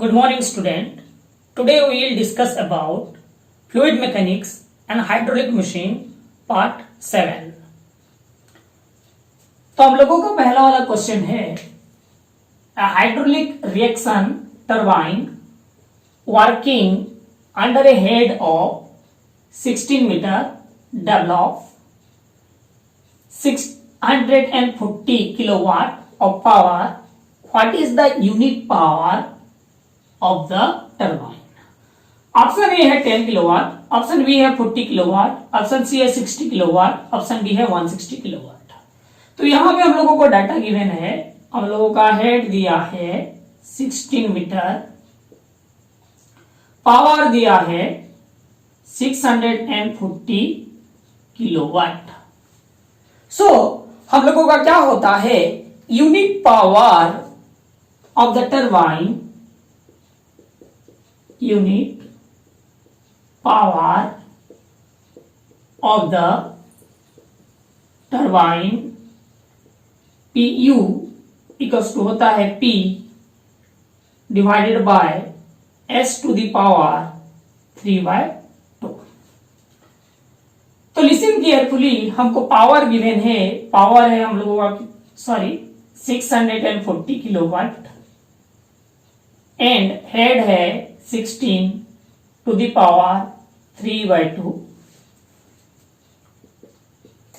Good morning, student. Today we will discuss about fluid mechanics and hydraulic machine part 7. तो हम लोगों का पहला वाला क्वेश्चन है hydraulic reaction turbine working under a head of 16 metre develop 640 kilowatt of power. What is the unit power of the turbine? Option A है 10 kilowatt, option B है 40 kilowatt, option C है 60 किलोवाट, ऑप्शन डी है 160 kilowatt. तो यहां पे हम लोगों को डाटा गिवन है, हम लोगों का हेड दिया है 16 मीटर, पावर दिया है 640 किलोवाट. सो हम लोगों का क्या होता है, unit power of the turbine, unit power of the turbine PU equals to होता है P divided by S to the power 3/2. तो लिसन केयरफुली, हमको पावर गिवन है, पावर है हम लोगों का 640 किलोवाट एंड हेड है 16 to the power 3/2.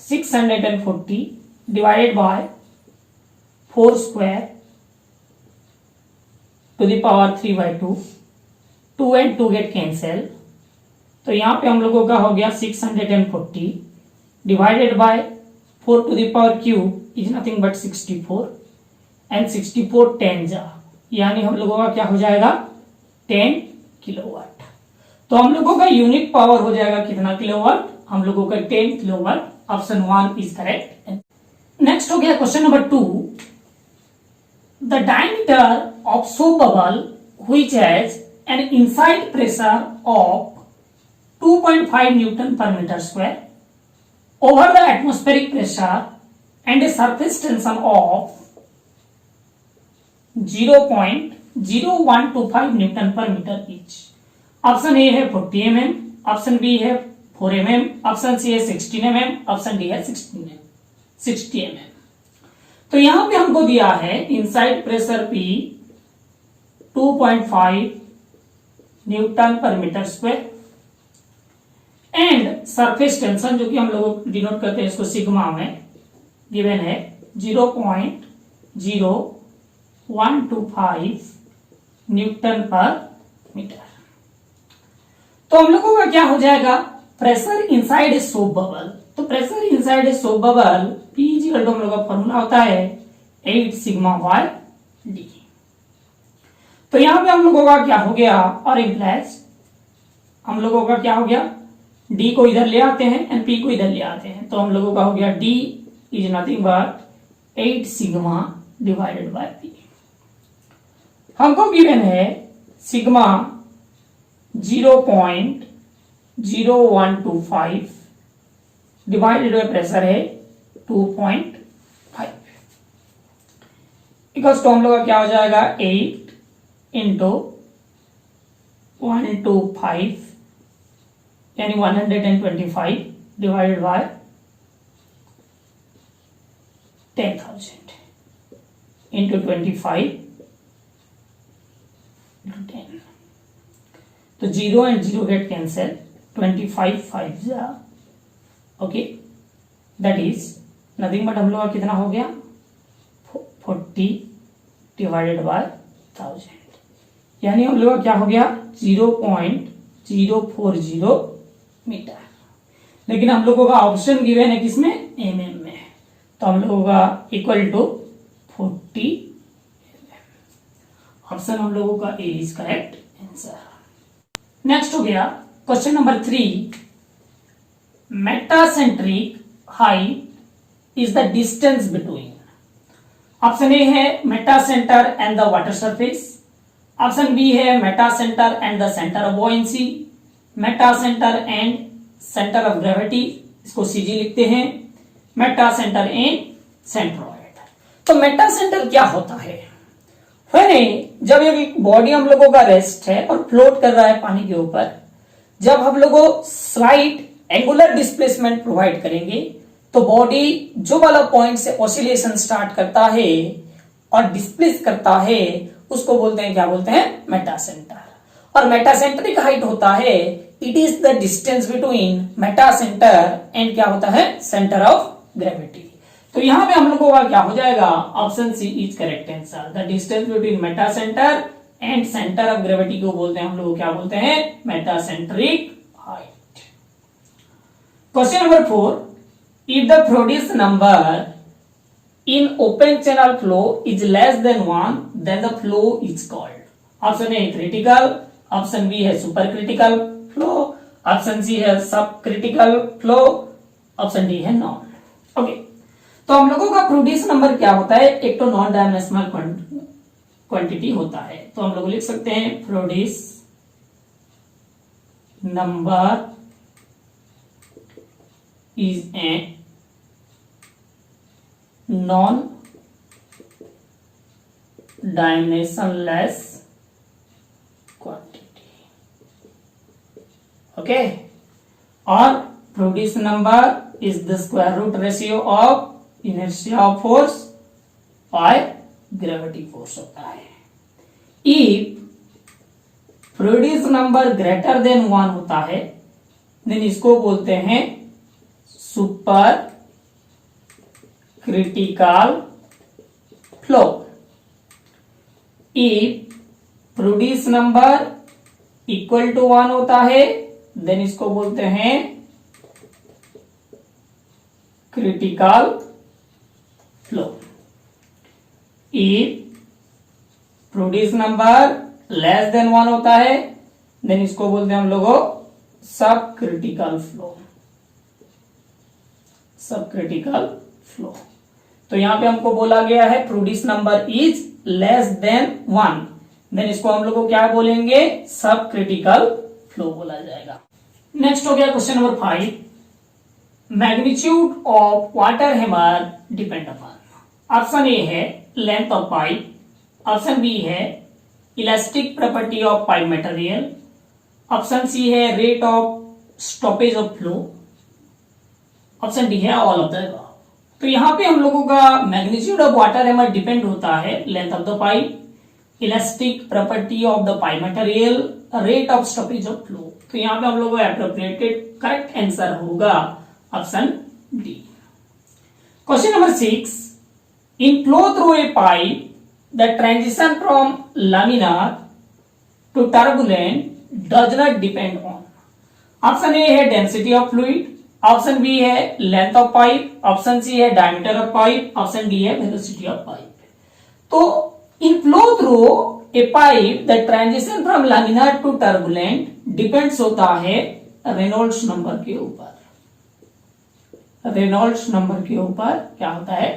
640 divided by 4 square to the power 3/2. 2 and 2 get cancel, तो यहां पे हम लोगों का हो गया 640 divided by 4 to the power cube is nothing but 64 and 64 10 जा, यानी हम लोगों का क्या हो जाएगा 10 किलोवाट. तो हम लोगों का यूनिट पावर हो जाएगा कितना किलोवाट, हम लोगों का 10 kilowatt. Option 1 is correct. Next हो गया question number 2. The diameter of soap bubble which has an inside pressure of 2.5 newton per metre square over the atmospheric pressure and a surface tension of 0.0125 Newton per meter each. Option A है 40 mm, option B है 4 mm, option C है 16 mm, option D है 60 mm. तो यहां पे हमको दिया है inside pressure P 2.5 newton per metre square and surface tension, जो कि हम लोग डिनोट करते हैं इसको सिग्मा में, गिवन है 0.0125 न्यूटन पर मीटर. तो हम लोगों का क्या हो जाएगा, pressure inside a soap bubble. तो pressure inside a soap bubble P equal to हम लोग का फॉर्मूला होता है 8 सिग्मा बाय डी. तो यहां पे हम लोगों का क्या हो गया, और इम्प्लाइज हम लोगों का क्या हो गया, D को इधर ले आते हैं एंड P को इधर ले आते हैं, तो हम लोगों का हो गया D is nothing but 8 sigma divided by P. हमको गिवन है सिग्मा 0.0125 डिवाइडेड बाय प्रेशर है 2.5 इक्वल्स टू हम लोग का क्या हो जाएगा 8 इंटू 125 यानी 125 डिवाइडेड बाय 10,000 इंटू 25 इंटू 10. तो 0 एंड 0 गेट कैंसल, 25 5 जा, okay, that is nothing but हम लोग का कितना हो गया 40 डिवाइडेड बाय 1000, यानी हम लोग का क्या हो गया 0.040 मीटर. लेकिन हम लोगों का ऑप्शन गिवन है किसमें, mm में, तो हम लोगों का इक्वल टू 40 mm. ऑप्शन हम लोगों का A is correct answer. Next हो गया question number 3. Metacentric height is the distance between. Option A है metacentre and the water surface, option B है metacentre and the centre of buoyancy, metacentre and centre of gravity, इसको CG लिखते हैं, मेटासेंटर and centroid. तो मेटासेंटर क्या होता है, जब एक बॉडी हम लोगों का रेस्ट है और फ्लोट कर रहा है पानी के ऊपर, जब हम लोगों स्लाइट एंगुलर डिस्प्लेसमेंट प्रोवाइड करेंगे तो बॉडी जो वाला पॉइंट से ऑसिलेशन स्टार्ट करता है और डिस्प्लेस करता है उसको बोलते हैं, क्या बोलते हैं, मेटासेंटर। और मेटासेंट्रिक हाइट होता है, it is the distance between metacentre and क्या होता है, सेंटर ऑफ ग्रेविटी। तो यहां पे हम लोगों का क्या हो जाएगा, option C is correct answer. The distance between metacentre and centre of gravity को बोलते हैं हम लोग, क्या बोलते हैं, metacentric height. Question number 4, if the Froude number in open channel flow is less than 1, then the flow is called. Option A critical, option B है super critical flow, option C है sub critical flow, option D है non. Okay, तो हम लोगों का produce number क्या होता है, एक तो नॉन डायमेंशनल क्वांटिटी होता है, तो हम लोग लिख सकते हैं Froude number is a non dimensionless quantity. Okay, और Froude number is the square root ratio of inertia of force by gravity force होता है। If Froude number greater than 1 होता है देन इसको बोलते हैं super critical flow. If Froude number equal to 1 होता है देन इसको बोलते हैं critical flow. If Froude number less than 1 होता है देन इसको बोलते हैं हम लोगों sub critical flow, sub critical flow. तो यहां पे हमको बोला गया है Froude number is less than 1, then इसको हम लोग को क्या बोलेंगे, सब क्रिटिकल फ्लो बोला जाएगा। नेक्स्ट हो गया question number 5, magnitude of water hammer depend upon. Option A है length of pipe, option B है elastic property of pipe material, option C है rate of stoppage of flow, option D है all of the above. तो यहां पे हम लोगों का magnitude of water hammer depend होता है length of the pipe, elastic property of the pipe material, rate of stoppage of flow. तो यहां पे हम लोगों का एप्रोप्रिएटेड करेक्ट आंसर होगा option D. Question number 6, in flow through a pipe the transition from laminar to turbulent does not depend on. Option A है density of fluid, option B है length of pipe, option C है diameter of pipe, option D है velocity of pipe. तो in flow through a pipe the transition from laminar to turbulent depends होता है Reynolds number के ऊपर। Reynolds number के ऊपर क्या होता है,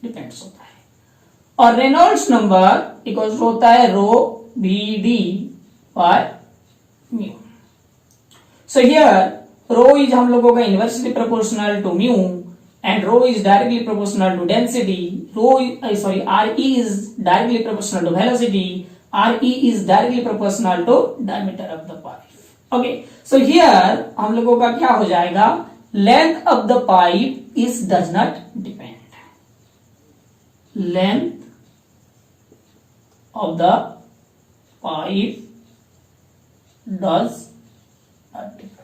डिपेंड्स होता है। और रेनॉल्ड्स नंबर इक्वल होता है rho B D by mu. So here rho is हम लोगों का inversely proportional to mu and rho is directly proportional to density. R E is directly proportional to velocity, R E is directly proportional to diameter of the pipe. Okay, so here हम लोगों का क्या हो जाएगा, length of the pipe is does not depend, length of the pipe does not depend.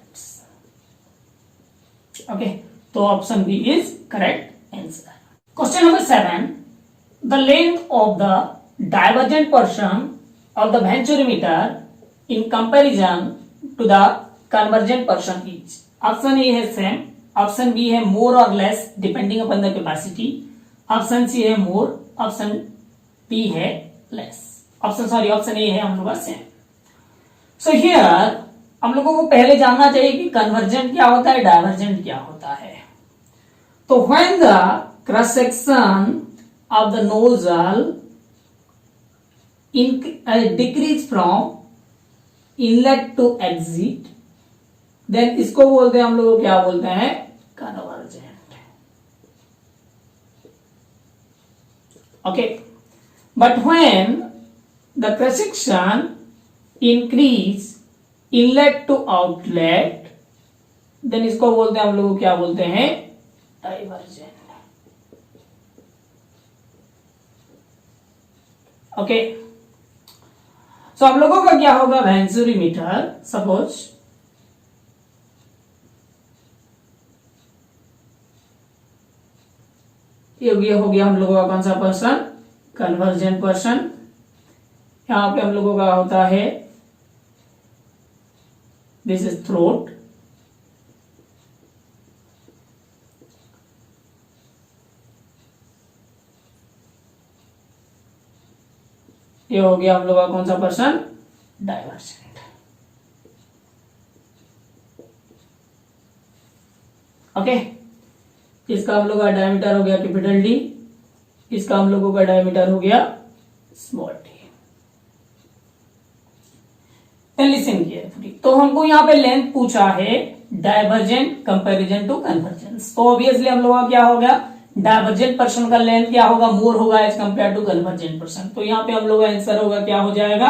Okay, तो option B is correct answer. Question number 7, the length of the divergent portion of the venturimeter in comparison to the convergent portion is. Option A है same, option B है more और less depending upon the capacity, option C है more, option B है less, option A है हम लोग का same. So here हम लोगों को पहले जानना चाहिए कि कन्वर्जेंट क्या होता है, डाइवर्जेंट क्या होता है। तो when the cross section of the nozzle decrease from inlet to exit, then इसको बोलते हैं हम लोग क्या बोलते हैं, convergent. Okay, but when the cross section increase inlet to outlet, then इसको बोलते हैं हम लोग क्या बोलते हैं, डाइवर्जेंट। ओके, सो हम लोगों का क्या होगा, वेंचुरीमीटर, सपोज ये हो गया हम लोगों का कौन सा पर्सन, कन्वर्जेंट पर्सन। यहां पे हम लोगों का होता है दिस इज थ्रोट, ये हो गया हम लोग का कौन सा पर्सन, डाइवर्जेंट। ओके, इसका हम लोग का डायमीटर हो गया कैपिटल डी, इसका हम लोगों का डायमीटर हो गया स्मॉल डी। लिसन केयरफुली, तो हमको यहाँ पे लेंथ पूछा है डाइवर्जेंट कंपैरिजन टू कन्वर्जेंस, तो ऑब्वियसली हम लोग का क्या हो गया, डाइवर्जेंट पर्सन का लेंथ क्या होगा, मोर होगा as compare to convergent portion. तो यहाँ पे हम लोग का आंसर होगा क्या हो जाएगा,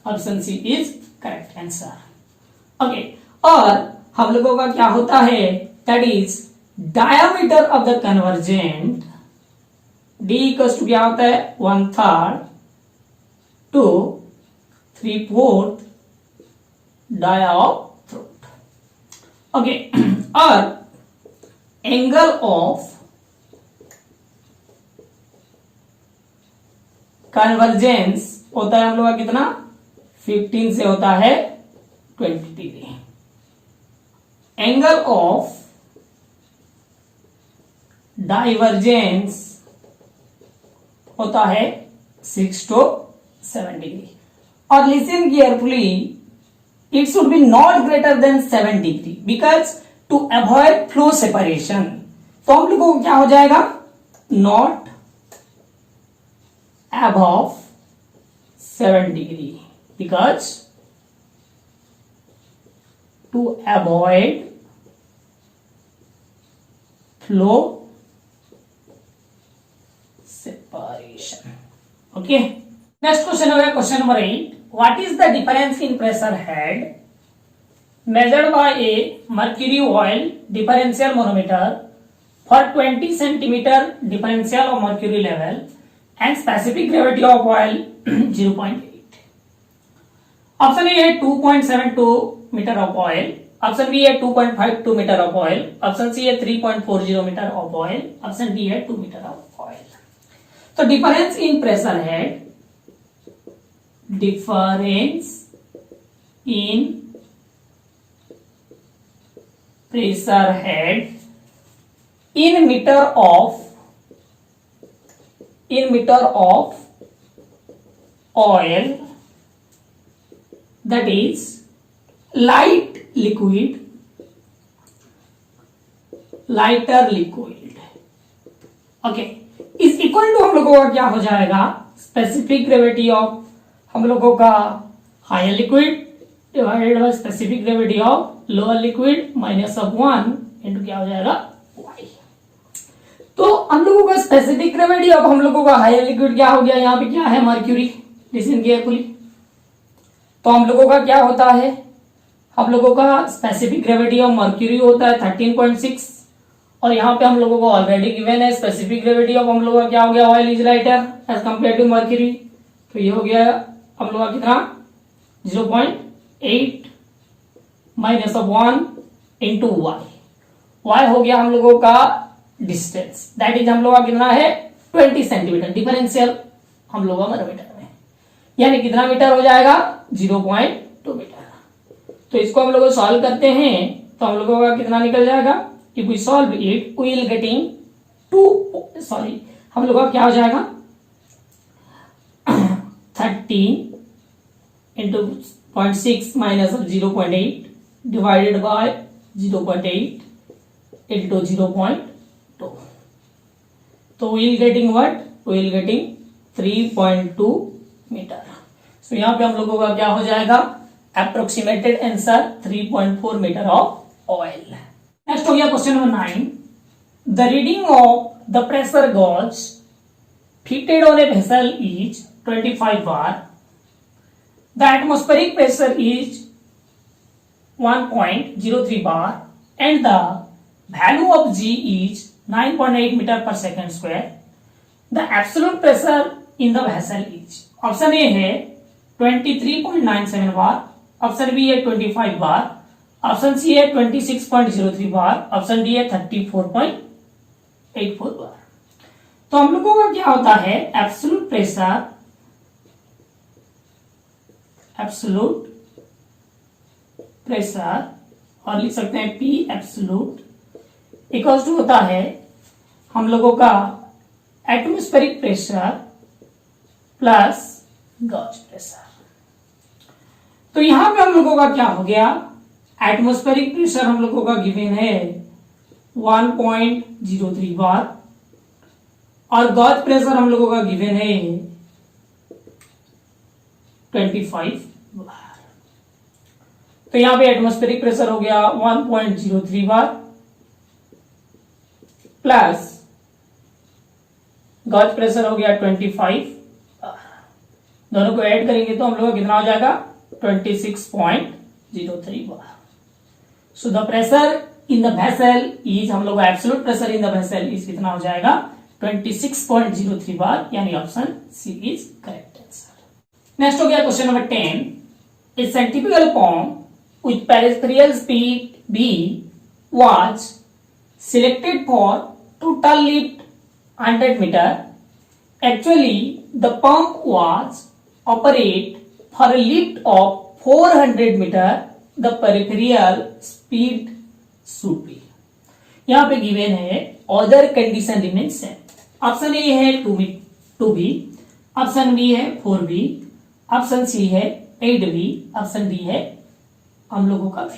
option C is correct answer. Okay, और हम लोगों का क्या होता है, that is diameter of the convergent, d equals to क्या होता है, 1/3 to 3/4 dia of throat. Okay, और एंगल ऑफ कन्वर्जेंस होता है हम लोग का कितना, 15 से होता है 20 डिग्री। एंगल ऑफ डाइवर्जेंस होता है 6 to 7 डिग्री। और listen carefully, it should be not greater than 7 degree because to avoid flow separation, तो हम लोगों को क्या हो जाएगा, not above 7 degree because to avoid flow separation। okay, next question हो गया question number 8, what is the difference in pressure head measured by a mercury oil differential manometer for 20 centimeter differential of mercury level and specific gravity of oil 0.8। Option A है 2.72 metre of oil, option B है 2.52 metre of oil, option C है 3.40 metre of oil, option D है 2 metre of oil. तो difference in pressure head, difference in pressure head in meter of oil, that is light liquid, lighter liquid। Okay, is equal to हम लोगों का क्या हो जाएगा, specific gravity of हम लोगों का higher liquid divided by specific gravity of lower liquid minus of 1 into क्या हो जाएगा, y। तो हम लोगों का स्पेसिफिक ग्रेविटी ऑफ हम लोगों का हायर लिक्विड क्या हो गया, यहाँ पे क्या है, मर्क्यूरी। लिसन केयरफुली, तो हम लोगों का क्या होता है, हम लोगों का स्पेसिफिक ग्रेविटी ऑफ मर्क्यूरी होता है 13.6, और यहाँ पे हम लोगों को ऑलरेडी गिवन है स्पेसिफिक ग्रेविटी ऑफ हम लोगों का क्या हो गया, oil is lighter as compare to mercury. तो ये हो गया हम लोग का कितना, 0.8 माइनस ऑफ 1 इंटू y हो गया हम लोगों का डिस्टेंस, दैट इज हम लोग का कितना है 20 सेंटीमीटर डिफरेंशियल हम लोग का मैनोमीटर में, यानी कितना मीटर हो जाएगा 0.2 मीटर। तो इसको हम लोग सॉल्व करते हैं तो हम लोगों का कितना निकल जाएगा, if we solve it we will getting 2 हम लोग का क्या हो जाएगा 13 into 0.6 minus of 0.8 divided by 0.8 into 0.2, तो we will getting what, we will getting 3.2 metre. So यहाँ पे हम लोगों का क्या हो जाएगा, approximated answer 3.4 metre of oil. Next हो गया question number 9, the reading of the pressure gauge fitted on a vessel is 25 bar the atmospheric pressure is 1.03 bar and the value of G is 9.8 meter per second square. The absolute pressure in the vessel is, option A है 23.97 बार, option B है 25 बार, option C है 26.03 बार, option D है 34.84 बार। तो हम लोगों का क्या होता है, एब्सोल्यूट प्रेशर, एब्सोल्यूट प्रेशर, और लिख सकते हैं पी एब्सोल्यूट इक्वल्स टू होता है हम लोगों का atmospheric pressure plus gauge pressure. तो यहां पे हम लोगों का क्या हो गया, एटमॉस्फेरिक प्रेशर हम लोगों का गिवन है 1.03 बार और गॉज प्रेशर हम लोगों का गिवन है 25 बार। तो यहां पे एटमॉस्फेरिक प्रेशर हो गया 1.03 बार प्लस गॉज प्रेशर हो गया 25 बार। दोनों को ऐड करेंगे तो हम लोग कितना हो जाएगा 26.03 bar. So the pressure in the vessel is, हम लोग absolute pressure in the vessel is कितना हो जाएगा 26.03 बार, यानी option C is correct answer. Next हो गया question number 10। A centrifugal pump with peripheral speed B was selected for total lift 100 meter. Actually, the pump was operated for a lift of 400 meter. The peripheral speed should be. यहाँ पे given है other condition remains same. Option A है 2B, option B है 4B, option C है 8B, option D है हम लोगों का V।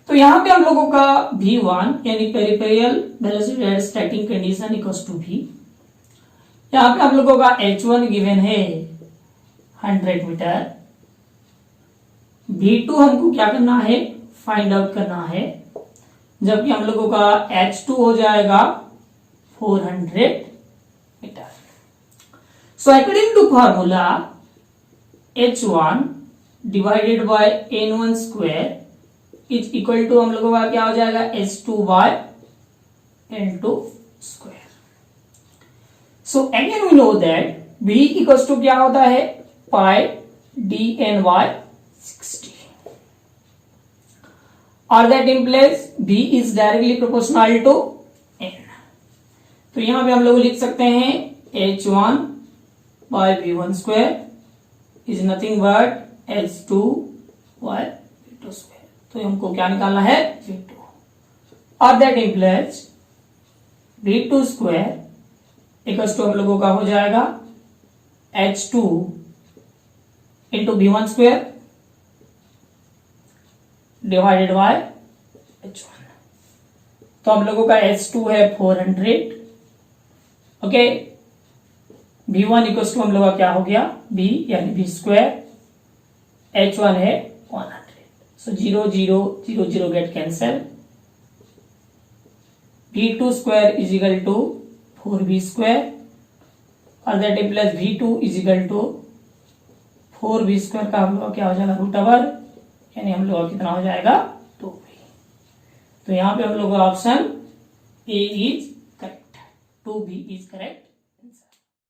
तो यहां पे हम लोगों का V1 यानी peripheral velocity static condition equals to V। यहां पे हम लोगों का H1 गिवन है 100 मीटर, V2 हमको क्या करना है, फाइंड आउट करना है, जबकि हम लोगों का H2 हो जाएगा 400 मीटर। So according to formula H1 divided by N1 square is equal to हम लोगों का क्या हो जाएगा H2 by N2 square. So again we know that V equals to क्या होता है पाई dN बाय 60, और that implies V is directly proportional to N। तो यहां पे हम लोग लिख सकते हैं H1 by V1 square is nothing but H2 by V2 square. तो हमको क्या निकालना है V2, और that implies V2 square equals to हम लोगों का हो जाएगा H2 into V1 square divided by H1। तो हम लोगों का H2 है 400, ओके, V1 इक्वल्स टू हम लोग का क्या हो गया B यानी V स्क्वायर, H1 है 100। सो 0 0 0 0 get cancel, V2 square is equal to 4B square, और that implies V2 is equal to 4B square का हम लोग क्या हो जाएगा रूट ओवर, यानी हम लोग कितना हो जाएगा 2B। तो यहां पे हम लोग का option A is correct, 2B is correct answer.